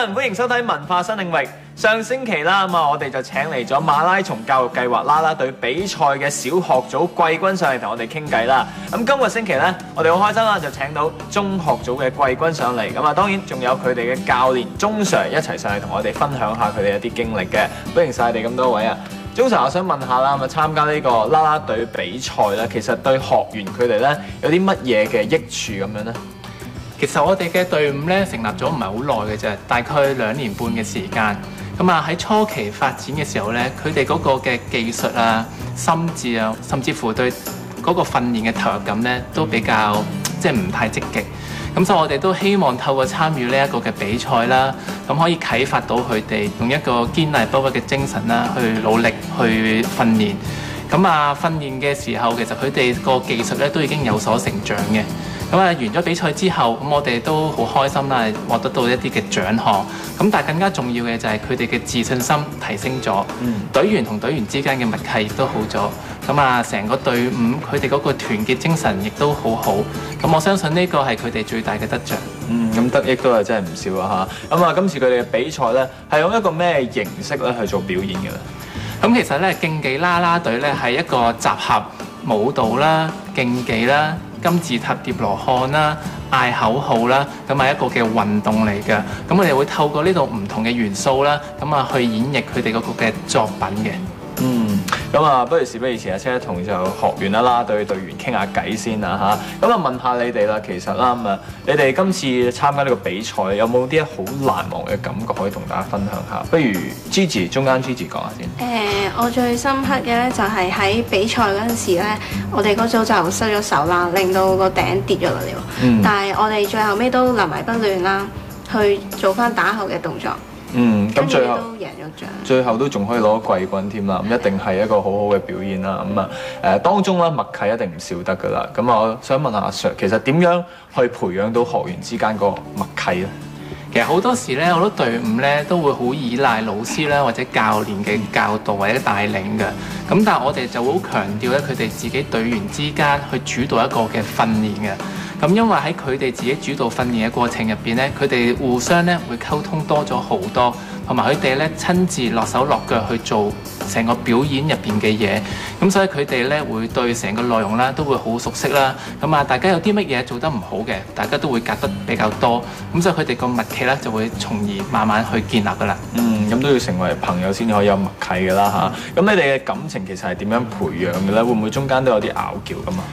晨，歡迎收睇文化新領域。上星期啦，我哋就請嚟咗馬拉松教育計劃啦啦隊比賽嘅小學組季軍上嚟同我哋傾偈啦。今個星期呢，我哋好開心啦，就請到中學組嘅季軍上嚟。當然仲有佢哋嘅教練鐘 Sir 一齊上嚟同我哋分享下佢哋一啲經歷嘅。歡迎晒你咁多位啊！鐘 Sir，我想問下啦，參加呢個啦啦隊比賽咧，其實對學員佢哋咧有啲乜嘢嘅益處咁樣呢？其實我哋嘅隊伍咧成立咗唔係好耐嘅啫，大概2年半嘅時間。喺初期發展嘅時候咧，佢哋嗰個嘅技術啊、心智啊，甚至乎對嗰個訓練嘅投入感咧，都比較唔太積極。所以我哋都希望透過參與呢一個嘅比賽啦，咁可以啟發到佢哋用一個堅毅不屈嘅精神啦，去努力去訓練。訓練嘅時候，其實佢哋個技術咧都已經有所成長嘅。完咗比賽之後，我哋都好開心啦，獲得到一啲嘅獎項。但係更加重要嘅就係佢哋嘅自信心提升咗，隊員同隊員之間嘅默契亦都好咗。成個隊伍佢哋嗰個團結精神亦都好好。我相信呢個係佢哋最大嘅得著。咁得益都係真係唔少啊嚇。今次佢哋嘅比賽咧係用一個咩形式咧去做表演嘅咧？其實咧競技啦啦隊咧係一個集合舞蹈啦、競技啦、金字塔疊羅漢啦、嗌口號啦，係一個嘅運動嚟嘅。我哋會透過呢度唔同嘅元素啦，去演繹佢哋嗰個嘅作品嘅。不如事不宜遲啊，即係同就學員啦啦隊隊員傾下偈先啦嚇。問下你哋啦，其實啦你哋今次參加呢個比賽有冇啲好難忘嘅感覺可以同大家分享下？不如 Gigi 中間 Gigi 講下先。我最深刻嘅咧就係喺比賽嗰陣時咧，我哋嗰組就失咗手啦，令到個頂跌咗落嚟。但係我哋最後尾都臨危不亂啦，去做翻打後嘅動作。咁最後都贏咗獎，最後都仲可以攞季軍添啦，一定係一個好好嘅表現啦。當中咧默契一定唔少得噶啦。我想問下阿 Sir， 其實點樣去培養到學員之間個默契咧？其實好多時咧，好多隊伍咧都會好依賴老師啦或者教練嘅教導或者帶領嘅。但係我哋就好強調咧，佢哋自己隊員之間去主導一個嘅訓練嘅。因為喺佢哋自己主導訓練嘅過程入邊咧，佢哋互相咧會溝通多咗好多，同埋佢哋咧親自落手落腳去做成個表演入邊嘅嘢。所以佢哋咧會對成個內容啦都會好熟悉啦。大家有啲乜嘢做得唔好嘅，大家都會夾得比較多。所以佢哋個默契咧就會從而慢慢去建立噶啦。咁都要成為朋友先可以有默契噶啦嚇。咁你哋嘅感情其實係點樣培養嘅咧？會唔會中間都有啲拗撬噶嘛？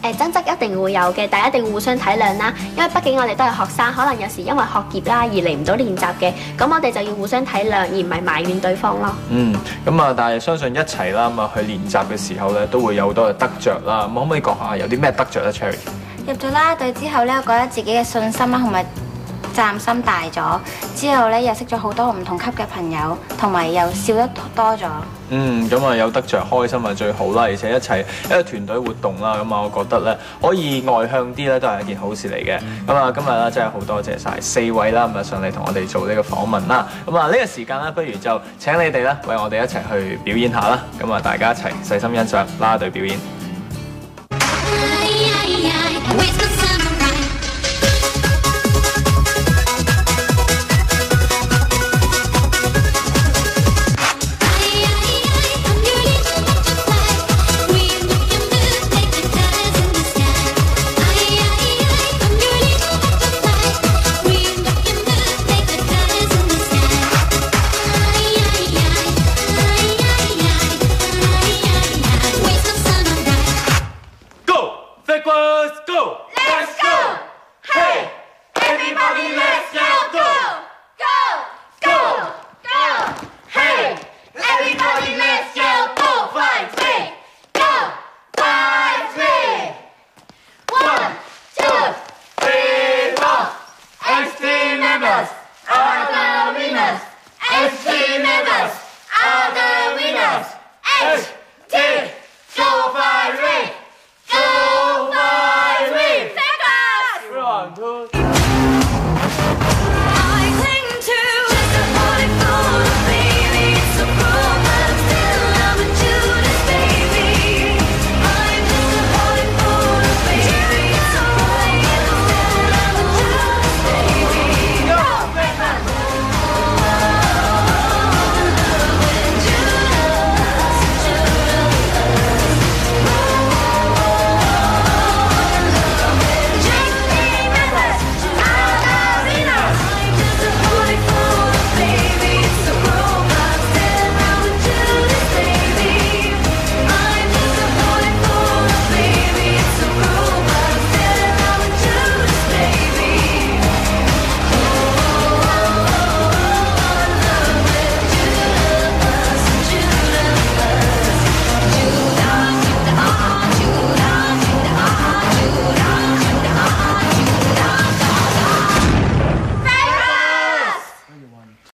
爭執一定會有嘅，但係一定互相體諒啦。因為畢竟我哋都係學生，可能有時因為學業啦而嚟唔到練習嘅，咁我哋就要互相體諒，而唔係埋怨對方咯。但係相信一齊啦去練習嘅時候咧，都會有好多嘅得着啦。可唔可以講下有啲咩得着咧 ，Cherry？ 入咗啦啦隊之後咧，我覺得自己嘅信心啦同埋責任心大咗，之後咧又識咗好多唔同級嘅朋友，同埋又笑得多咗。有得着開心啊最好啦，而且一個團隊活動啦，我覺得咧可以外向啲咧都係一件好事嚟嘅。今日咧真係好多謝晒4位啦，上嚟同我哋做呢個訪問啦。呢個時間咧，不如就請你哋咧為我哋一齊去表演下啦。大家一齊細心欣賞啦啦隊表演。